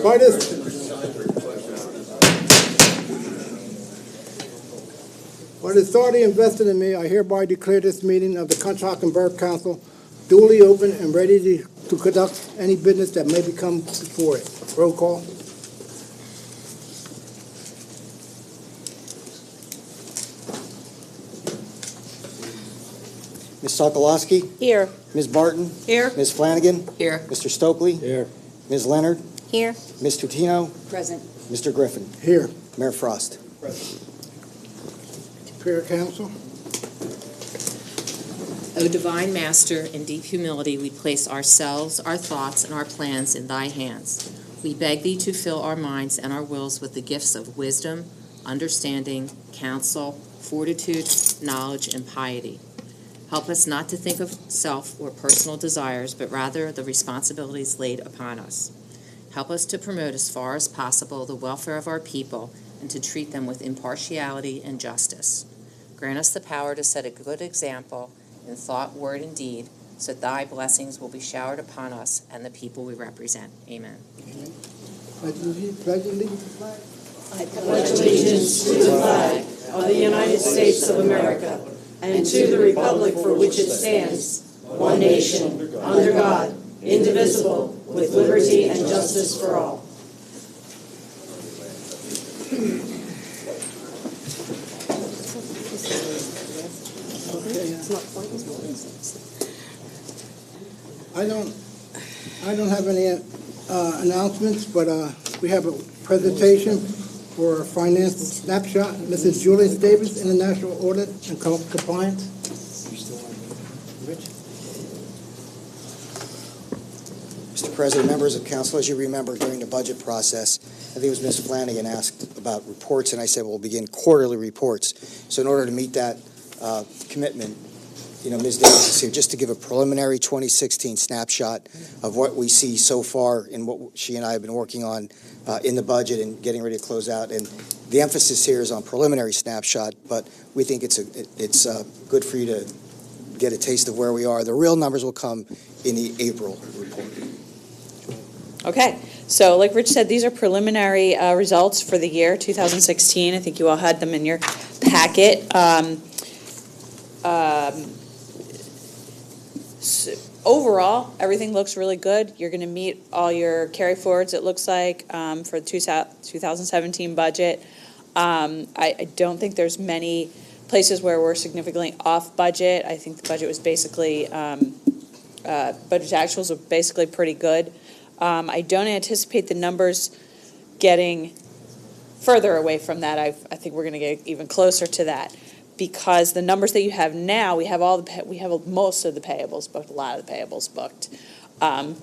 By the authority invested in me, I hereby declare this meeting of the Conshohocken Borough Council duly open and ready to conduct any business that may become before it. Roll call. Ms. Sokolowski? Here. Ms. Barton? Here. Ms. Flanagan? Here. Mr. Stokely? Here. Ms. Leonard? Here. Ms. Tutino? Present. Mr. Griffin? Here. Mayor Frost? Prayer Council. O divine Master, in deep humility we place ourselves, our thoughts, and our plans in thy hands. We beg thee to fill our minds and our wills with the gifts of wisdom, understanding, counsel, fortitude, knowledge, and piety. Help us not to think of self or personal desires, but rather the responsibilities laid upon us. Help us to promote as far as possible the welfare of our people and to treat them with impartiality and justice. Grant us the power to set a good example in thought, word, and deed, so that thy blessings will be showered upon us and the people we represent. Amen. Pledge allegiance. I pledge allegiance to the flag of the United States of America and to the republic for which it stands, one nation, under God, indivisible, with liberty and justice for all. I don't have any announcements, but we have a presentation for finance snapshot. Mrs. Julie Davis, International Audit and Compliance. Rich? Mr. President, members of council, as you remember during the budget process, I think it was Ms. Flanagan asked about reports, and I said we'll begin quarterly reports. So in order to meet that commitment, Ms. Davis is here just to give a preliminary 2016 snapshot of what we see so far and what she and I have been working on in the budget and getting ready to close out. And the emphasis here is on preliminary snapshot, but we think it's good for you to get a taste of where we are. The real numbers will come in the April report. Okay, so like Rich said, these are preliminary results for the year 2016. I think you all had them in your packet. Overall, everything looks really good. You're going to meet all your carry forwards, it looks like, for the 2017 budget. I don't think there's many places where we're significantly off budget. I think the budget was basically, budget actuals were basically pretty good. I don't anticipate the numbers getting further away from that. I think we're going to get even closer to that, because the numbers that you have now, we have most of the payables booked, a lot of the payables booked.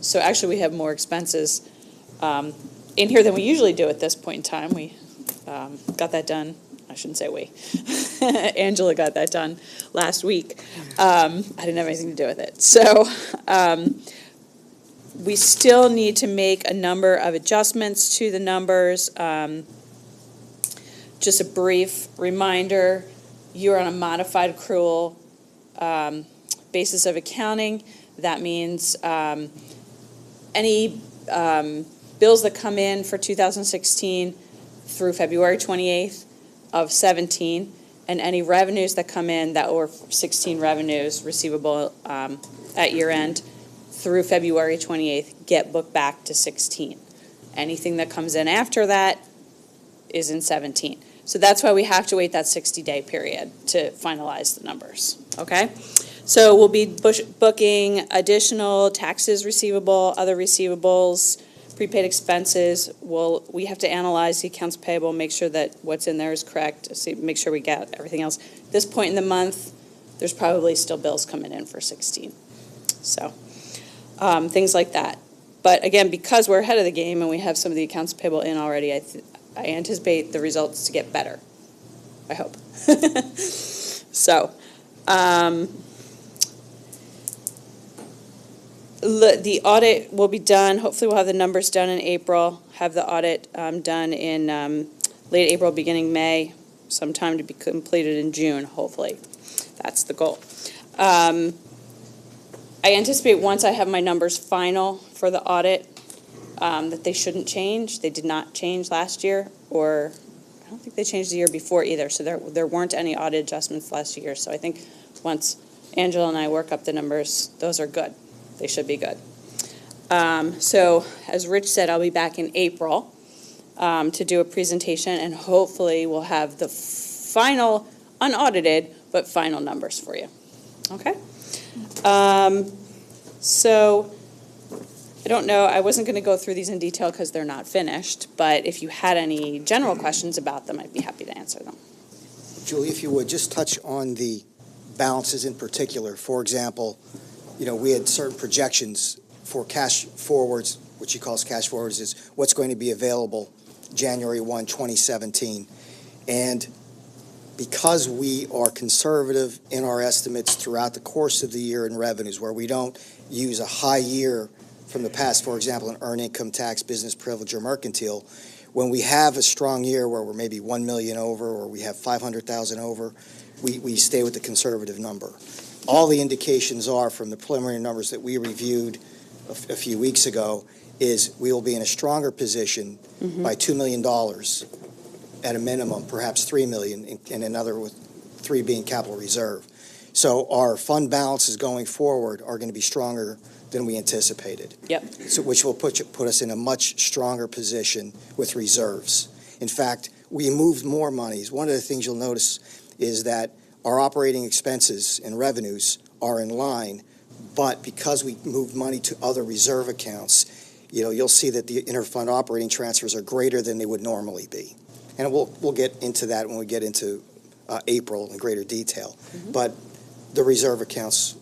So actually, we have more expenses in here than we usually do at this point in time. We got that done. I shouldn't say we. Angela got that done last week. I didn't have anything to do with it. So we still need to make a number of adjustments to the numbers. Just a brief reminder, you're on a modified accrual basis of accounting. That means any bills that come in for 2016 through February 28th of 17, and any revenues that come in that were 16 revenues receivable at year end through February 28th get booked back to 16. Anything that comes in after that is in 17. So that's why we have to wait that 60-day period to finalize the numbers, okay? So we'll be booking additional taxes receivable, other receivables, prepaid expenses. We have to analyze the accounts payable, make sure that what's in there is correct, make sure we get everything else. At this point in the month, there's probably still bills coming in for 16. So things like that. But again, because we're ahead of the game and we have some of the accounts payable in already, I anticipate the results to get better. I hope. So, the audit will be done. Hopefully we'll have the numbers done in April, have the audit done in late April, beginning May, sometime to be completed in June, hopefully. That's the goal. I anticipate once I have my numbers final for the audit, that they shouldn't change. They did not change last year, or I don't think they changed the year before either, so there weren't any audit adjustments last year. So I think once Angela and I work up the numbers, those are good. They should be good. So as Rich said, I'll be back in April to do a presentation, and hopefully we'll have the final, unaudited, but final numbers for you. Okay? So I don't know, I wasn't going to go through these in detail because they're not finished, but if you had any general questions about them, I'd be happy to answer them. Julie, if you would, just touch on the balances in particular. For example, we had certain projections for cash forwards, which he calls cash forwards, is what's going to be available January 1, 2017. And because we are conservative in our estimates throughout the course of the year in revenues, where we don't use a high year from the past, for example, in earned income tax, business privilege, or mercantile, when we have a strong year where we're maybe 1 million over or we have 500,000 over, we stay with the conservative number. All the indications are from the preliminary numbers that we reviewed a few weeks ago is we will be in a stronger position by $2 million at a minimum, perhaps $3 million, and another with 3 being capital reserve. So our fund balances going forward are going to be stronger than we anticipated. Yep. So which will put us in a much stronger position with reserves. In fact, we moved more monies. One of the things you'll notice is that our operating expenses and revenues are in line, but because we moved money to other reserve accounts, you'll see that the interfund operating transfers are greater than they would normally be. And we'll get into that when we get into April in greater detail. But the reserve accounts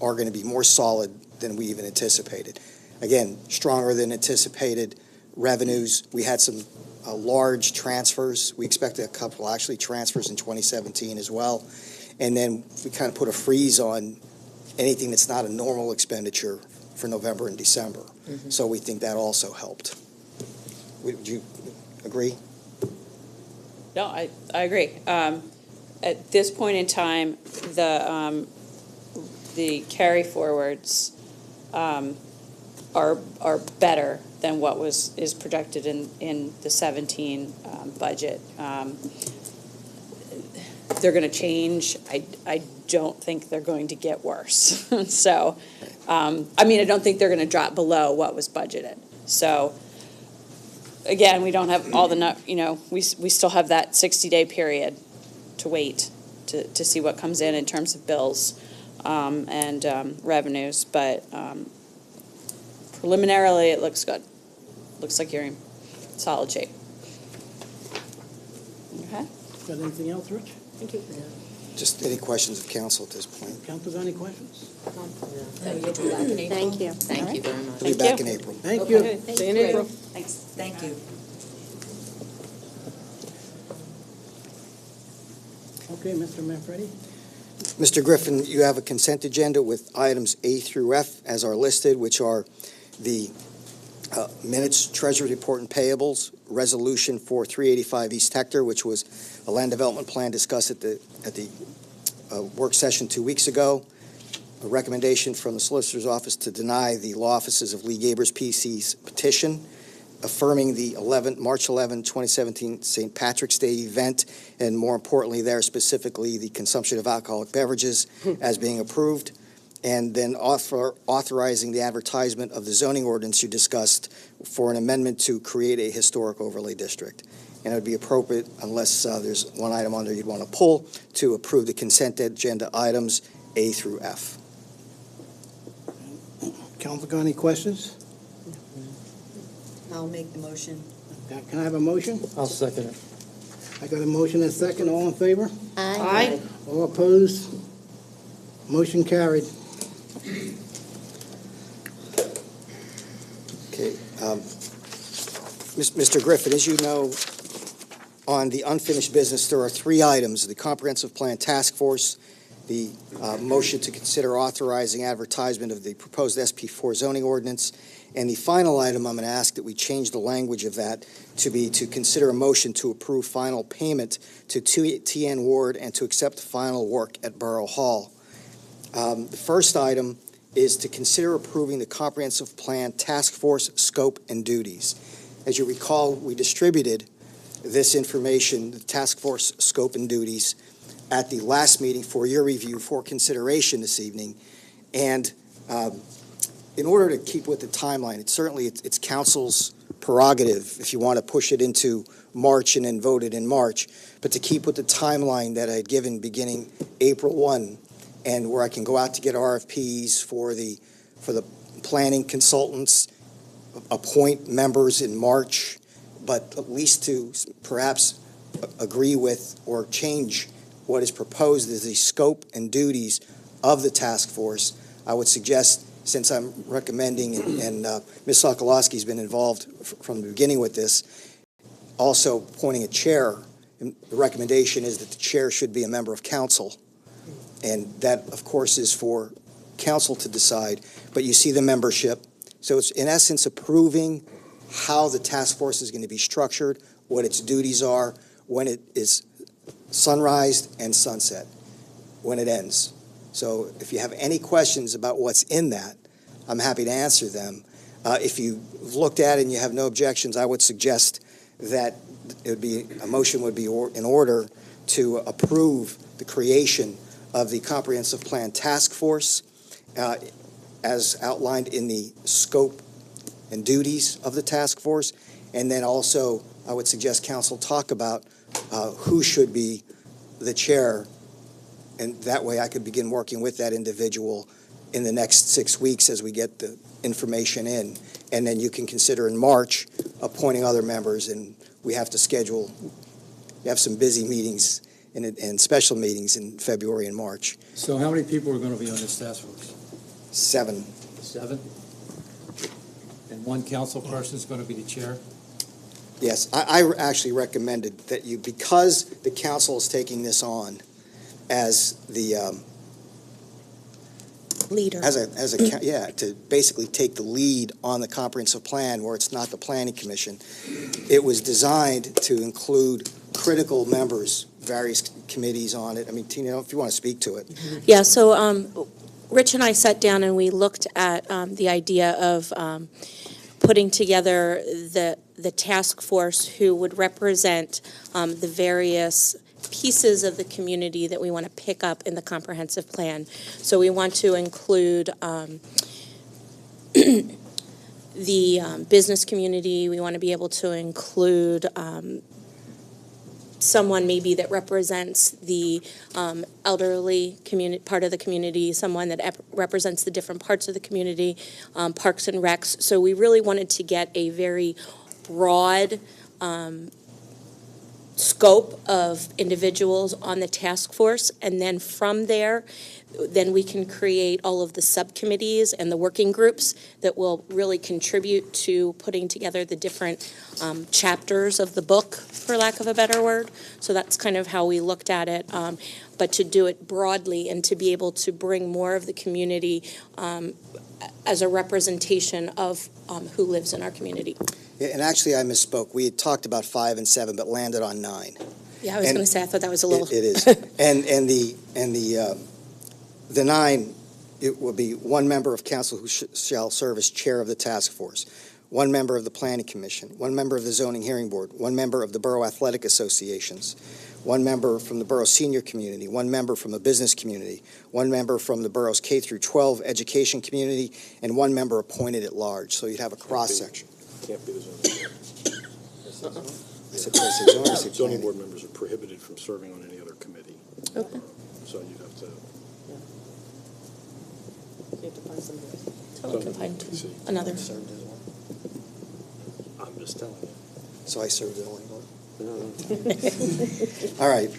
are going to be more solid than we even anticipated. Again, stronger than anticipated revenues. We had some large transfers. We expected a couple actually transfers in 2017 as well. And then we kind of put a freeze on anything that's not a normal expenditure for November and December. So we think that also helped. Would you agree? No, I agree. At this point in time, the carry forwards are better than what is projected in the 17 budget. They're going to change. I don't think they're going to get worse. So, I don't think they're going to drop below what was budgeted. So, again, we don't have all the, we still have that 60-day period to wait to see what comes in terms of bills and revenues. But preliminarily, it looks good. Looks like you're in solid shape. Okay. Got anything else, Rich? Thank you. Just any questions of council at this point? Council, got any questions? Thank you. Thank you very much. We'll be back in April. Thank you. See you in April. Thanks. Thank you. Okay, Mr. Manfredi? Mr. Griffin, you have a consent agenda with items A through F as are listed, which are the minutes, treasury report and payables, resolution for 385 East Hector, which was a land development plan discussed at the work session 2 weeks ago, a recommendation from the solicitor's office to deny the law offices of Lee Gabers PC's petition, affirming the March 11, 2017 St. Patrick's Day event, and more importantly there specifically the consumption of alcoholic beverages as being approved, and then authorizing the advertisement of the zoning ordinance you discussed for an amendment to create a historic overlay district. And it would be appropriate, unless there's one item on there you'd want to pull, to approve the consent agenda items A through F. Council, got any questions? I'll make the motion. Can I have a motion? I'll second it. I got a motion and a second. All in favor? Aye. All opposed? Motion carried. Okay. Mr. Griffin, as you know, on the unfinished business, there are 3 items: the Comprehensive Plan Task Force, the motion to consider authorizing advertisement of the proposed SP4 zoning ordinance, and the final item, I'm going to ask that we change the language of that to be to consider a motion to approve final payment to TN Ward and to accept the final work at Borough Hall. The first item is to consider approving the comprehensive plan task force scope and duties. As you recall, we distributed this information, the task force scope and duties, at the last meeting for your review for consideration this evening. And in order to keep with the timeline, it's council's prerogative if you want to push it into March and then vote it in March, but to keep with the timeline that I had given beginning April 1, and where I can go out to get RFPs for the planning consultants, appoint members in March, but at least to perhaps agree with or change what is proposed as the scope and duties of the task force. I would suggest, since I'm recommending, and Ms. Sokolowski's been involved from the beginning with this, also appointing a chair. And the recommendation is that the chair should be a member of council. And that, of course, is for council to decide. But you see the membership. So it's, in essence, approving how the task force is going to be structured, what its duties are, when it is sunrise and sunset, when it ends. So if you have any questions about what's in that, I'm happy to answer them. If you've looked at it and you have no objections, I would suggest that a motion would be in order to approve the creation of the Comprehensive Plan Task Force as outlined in the scope and duties of the task force. And then also, I would suggest council talk about who should be the chair, and that way I could begin working with that individual in the next 6 weeks as we get the information in. And then you can consider in March appointing other members, and we have to schedule, we have some busy meetings and special meetings in February and March. So how many people are going to be on this task force? 7. 7? And one council person is going to be the chair? Yes, I actually recommended that you, because the council is taking this on as the leader. To basically take the lead on the comprehensive plan where it's not the planning commission. It was designed to include critical members, various committees on it. I mean, Tina, if you want to speak to it. Yeah, so Rich and I sat down and we looked at the idea of putting together the task force who would represent the various pieces of the community that we want to pick up in the comprehensive plan. So we want to include the business community. We want to be able to include someone maybe that represents the elderly part of the community, someone that represents the different parts of the community, parks and recs. So we really wanted to get a very broad scope of individuals on the task force, and then from there, then we can create all of the subcommittees and the working groups that will really contribute to putting together the different chapters of the book, for lack of a better word. So that's kind of how we looked at it, but to do it broadly and to be able to bring more of the community as a representation of who lives in our community. Yeah, and actually, I misspoke. We had talked about 5 and 7, but landed on 9. Yeah, I was going to say, I thought that was a little... It is. and the 9, it will be one member of council who shall serve as chair of the task force, one member of the planning commission, one member of the zoning hearing board, one member of the borough athletic associations, one member from the borough senior community, one member from the business community, one member from the borough's K through 12 education community, and one member appointed at large. So you'd have a cross-section. Can't be the zoning board. I said zoning, I said Zoning planning. board members are prohibited from serving on any other committee. Okay. So you'd have to. You have to find somebody else. So we can find another. Served as one. I'm just telling you. So I served as only one. All right.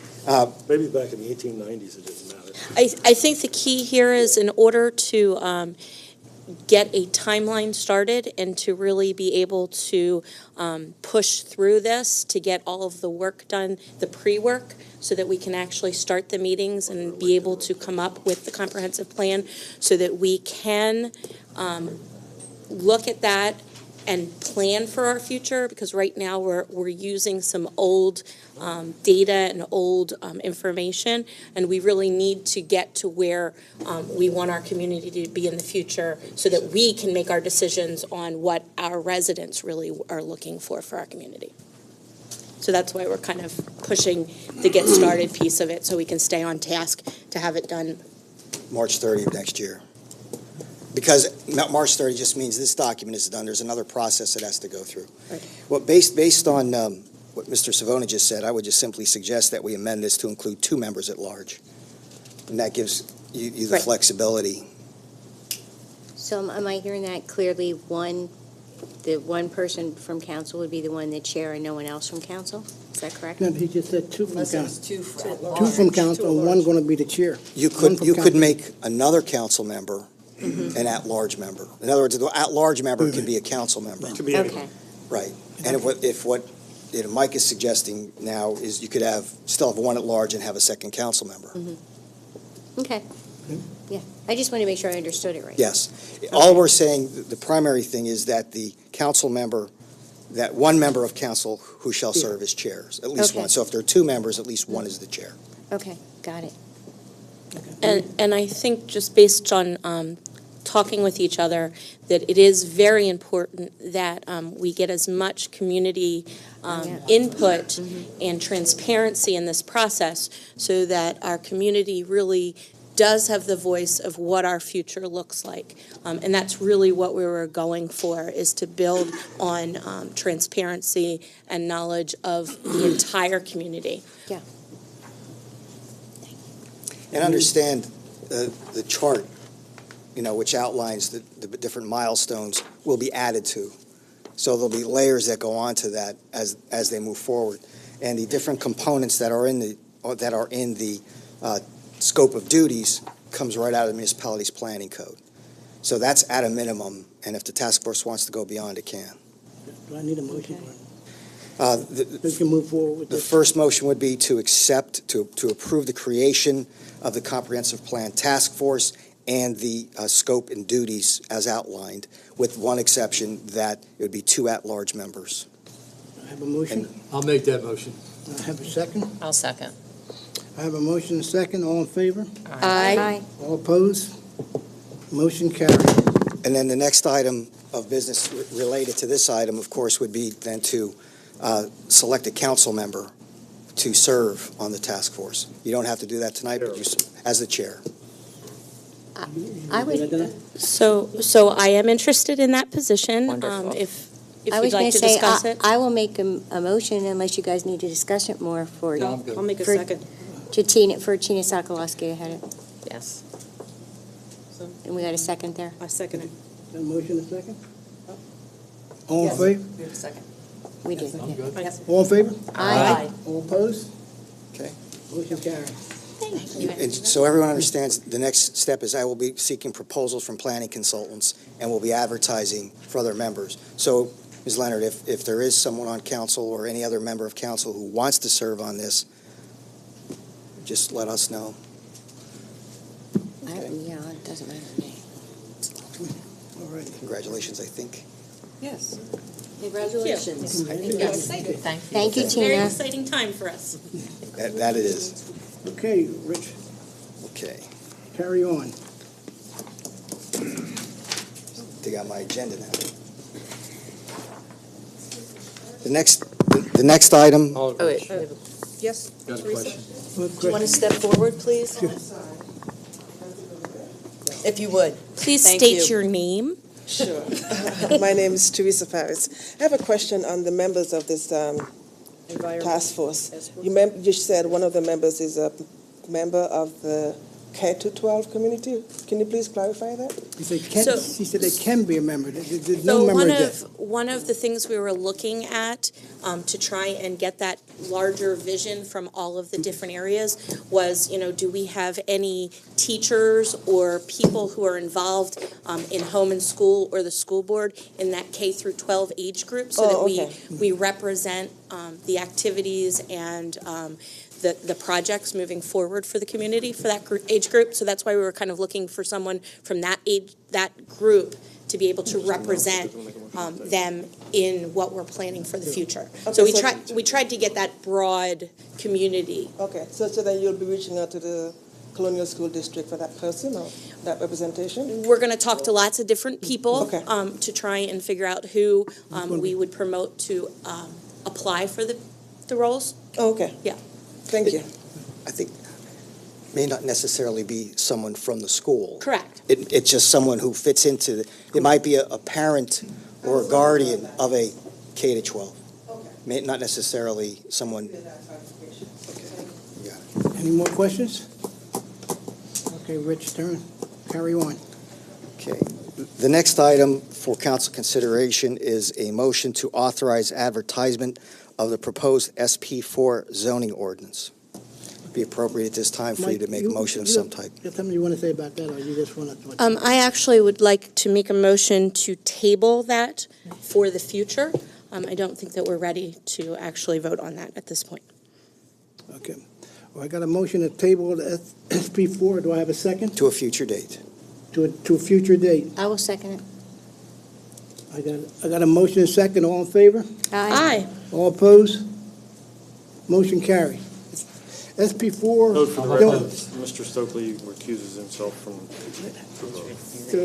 Maybe back in the 1890s it didn't matter. I think the key here is, in order to get a timeline started and to really be able to push through this, to get all of the work done, the pre-work, so that we can actually start the meetings and be able to come up with the comprehensive plan, so that we can look at that and plan for our future, because right now we're using some old data and old information, and we really need to get to where we want our community to be in the future so that we can make our decisions on what our residents really are looking for our community. So that's why we're kind of pushing the get started piece of it, so we can stay on task to have it done. March 30 of next year. Because March 30 just means this document is done. There's another process it has to go through. Right. Well, based on what Mr. Savona just said, I would just simply suggest that we amend this to include 2 members at large. And that gives you the Right. flexibility. So am I hearing that clearly, the one person from council would be the one, the chair, and no one else from council? Is that correct? No, he just said 2 from Unless it's council. 2 for at 2 from large. council, and 1 going to be the chair. You One from could council. make another council member an at-large member. In other words, the at-large member can be a council member. It could be anyone. Okay, Right. And if what Mike is suggesting now is you could still have 1 at large and have a second council member. okay. Yeah, I just want to make sure I understood it right. Yes. All we're saying, the primary thing is that the council member, that 1 member of council who shall serve as chairs, at least Okay. 1. So if there are 2 members, at least 1 is the chair. Okay, got it. And I think just based on talking with each other, that it is very important that we get as much community Yeah. input and transparency in this process so that our community really does have the voice of what our future looks like. And that's really what we were going for, is to build on transparency and knowledge of the entire community. And understand the chart, which outlines the different milestones will be added to. So there'll be layers that go on to that as they move forward. And the different components that are in the scope of duties comes right out of the municipality's planning code. So that's at a minimum, and if the task force wants to go beyond, it can. Do I need a motion? The We can move forward with the this. first motion would be to approve the creation of the comprehensive plan task force and the scope and duties as outlined, with one exception, that it would be 2 at-large members. I have a motion. I'll make that motion. I have a second. I'll second. I have a motion and a second. All in favor? Aye. All opposed? Motion carried. And then the next item of business related to this item, of course, would be then to select a council member to serve on the task force. You don't have to do that tonight, but as the chair. I would, So I am interested in that position. Wonderful. If I you'd was going like to to say, discuss it. I will make a motion unless you guys need to discuss it more for, No, I'm good. I'll make a For- second. For Tina Sokolowski to head it. Yes. And we got a second there? I second it. A motion and a second? All in favor? We have a second. We did. I'm good. All in favor? Aye. All opposed? Okay. Motion carried. And so everyone understands, the next step is I will be seeking proposals from planning consultants, and we'll be advertising for other members. So, Ms. Leonard, if there is someone on council or any other member of council who wants to serve on this, just let us know. Yeah, it doesn't matter to me. All right. Congratulations, I think. Yes. Congratulations. Thank you. Thank you, It's a very Tina. exciting time for us. That it is. Okay, Rich, Okay. carry on. Dig out my agenda now. The next item, Oh, wait. Yes? Got a question? Do you want to step forward, please? If you would. Please Thank state you. your name. Sure. My name is Teresa Paris. I have a question on the members of this task force. You said one of the members is a member of the K-12 community. Can you please clarify that? She said they can be a member. There's no member yet. One of the things we were looking at to try and get that larger vision from all of the different areas was, do we have any teachers or people who are involved in home and school or the school board in that K through 12 age group, so that okay. we represent the activities and the projects moving forward for the community for that age group. So that's why we were kind of looking for someone from that age, that group, to be able to represent them in what we're planning for the future. So we tried to get that broad community. Okay, so then you'll be reaching out to the Colonial School District for that person or that representation? We're going to talk to lots of different people Okay. to try and figure out who we would promote to apply for the roles. Oh, okay. Yeah. Thank you. I think may not necessarily be someone from the school. Correct. It's just someone who fits into, it might be a parent or a guardian of a K to 12. May not necessarily someone. Any more questions? Okay, Rich, carry on. Okay. The next item for council consideration is a motion to authorize advertisement of the proposed SP4 zoning ordinance. Be appropriate at this time for you to make a motion of some type. You have something you want to say about that, or you just want to? I actually would like to make a motion to table that for the future. I don't think that we're ready to actually vote on that at this point. Okay. Well, I got a motion to table the SP4. Do I have a second? To a future date. To a future date. I will second it. I got a motion and second. All in favor? Aye. All opposed? Motion carried. SP4. Note for the record, Mr. Stokely recuses himself from the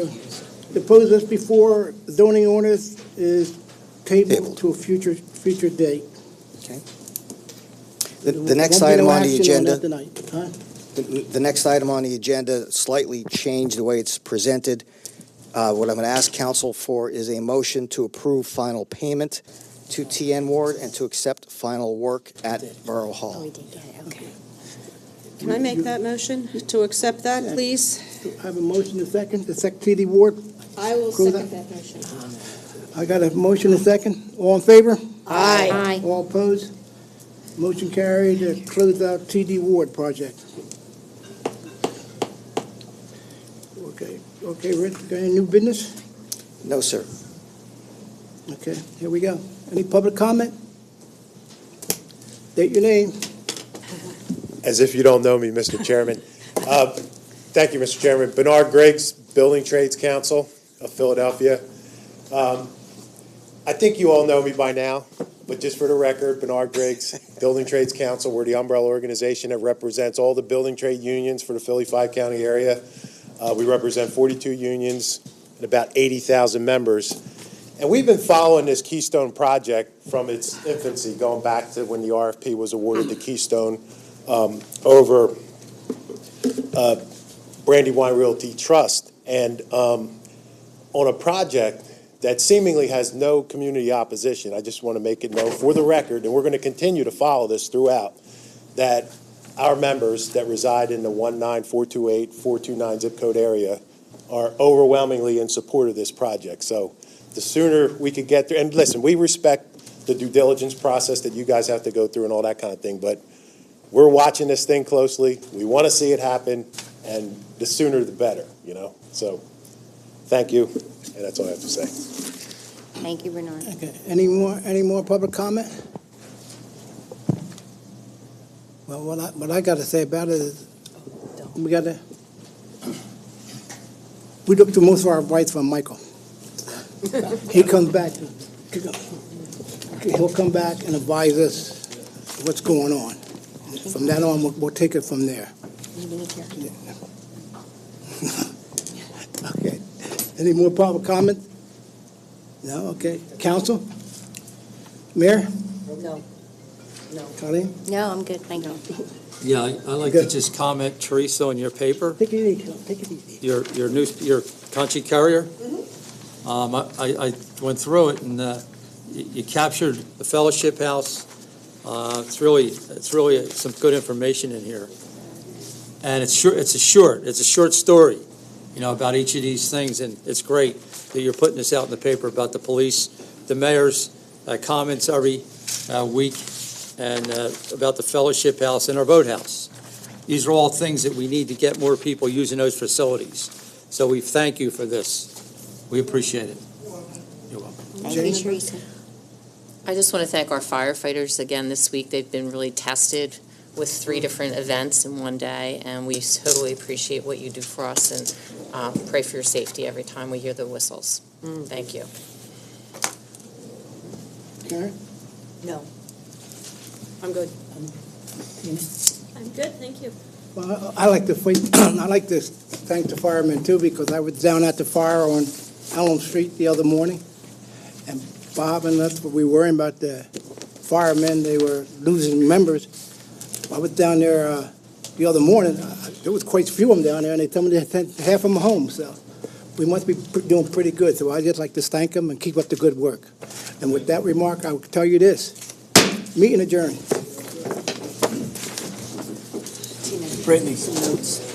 vote. The proposed SP4 zoning ordinance is tabled Tabled. to a future date. Okay. The next Won't be item no on the action agenda. that tonight, huh? The next item on the agenda slightly changed the way it's presented. What I'm going to ask council for is a motion to approve final payment to TN Ward and to accept final work at Borough Hall. We did get it, okay. Can I make that motion to accept that, please? I have a motion and second. The TD Ward. I will Approve second that motion. I got a motion and second. All in favor? Aye. All opposed? Motion carried to close out TD Ward project. Okay, Rich, got any new business? No, sir. Okay, here we go. Any public comment? State your name. As if you don't know me, Mr. Chairman. Thank you, Mr. Chairman. Bernard Griggs, Building Trades Council of Philadelphia. I think you all know me by now, but just for the record, Bernard Griggs, Building Trades Council, we're the umbrella organization that represents all the building trade unions for the Philly 5-county area. We represent 42 unions and about 80,000 members. And we've been following this Keystone project from its infancy, going back to when the RFP was awarded to Keystone over Brandywine Realty Trust. And on a project that seemingly has no community opposition, I just want to make it known for the record, and we're going to continue to follow this throughout, that our members that reside in the 19428, 429 zip code area are overwhelmingly in support of this project. So the sooner we could get through, and listen, we respect the due diligence process that you guys have to go through and all that kind of thing, but we're watching this thing closely. We want to see it happen, and the sooner the better, you know? So thank you, and that's all I have to say. Thank you, Bernard. Okay, any more public comment? Well, what I got to say about it is, we look to most of our advice from Michael. He comes back, he'll come back and advise us what's going on. From that on, we'll take it from there. Okay. Any more public comment? No? Okay. Council? Mayor? No. Colleen? No, I'm good, thank you. Yeah, I'd like to just comment, Teresa, on your paper, Take it easy, take it easy. your Country Courier. I went through it, and you captured the Fellowship House. It's really some good information in here, and it's a short story, you know, about each of these things, and it's great that you're putting this out in the paper about the police, the mayor's comments every week, and about the Fellowship House and our boathouse. These are all things that we need to get more people using those facilities. So we thank you for this. We appreciate it. You're welcome. Thank you, Teresa. I just want to thank our firefighters again this week. They've been really tested with 3 different events in one day, and we totally appreciate what you do for us and pray for your safety every time we hear the whistles. Thank you. Karen? No. I'm good. I'm good, thank you. Well, I like to thank the firemen too, because I was down at the fire on Elm Street the other morning. And Bob and us, we were worrying about the firemen, they were losing members. I was down there the other morning, there was quite a few of them down there, and they told me they sent half of them home, so we must be doing pretty good. So I'd just like to thank them and keep up the good work. And with that remark, I will tell you this, meeting adjourned. Brittany. Some notes.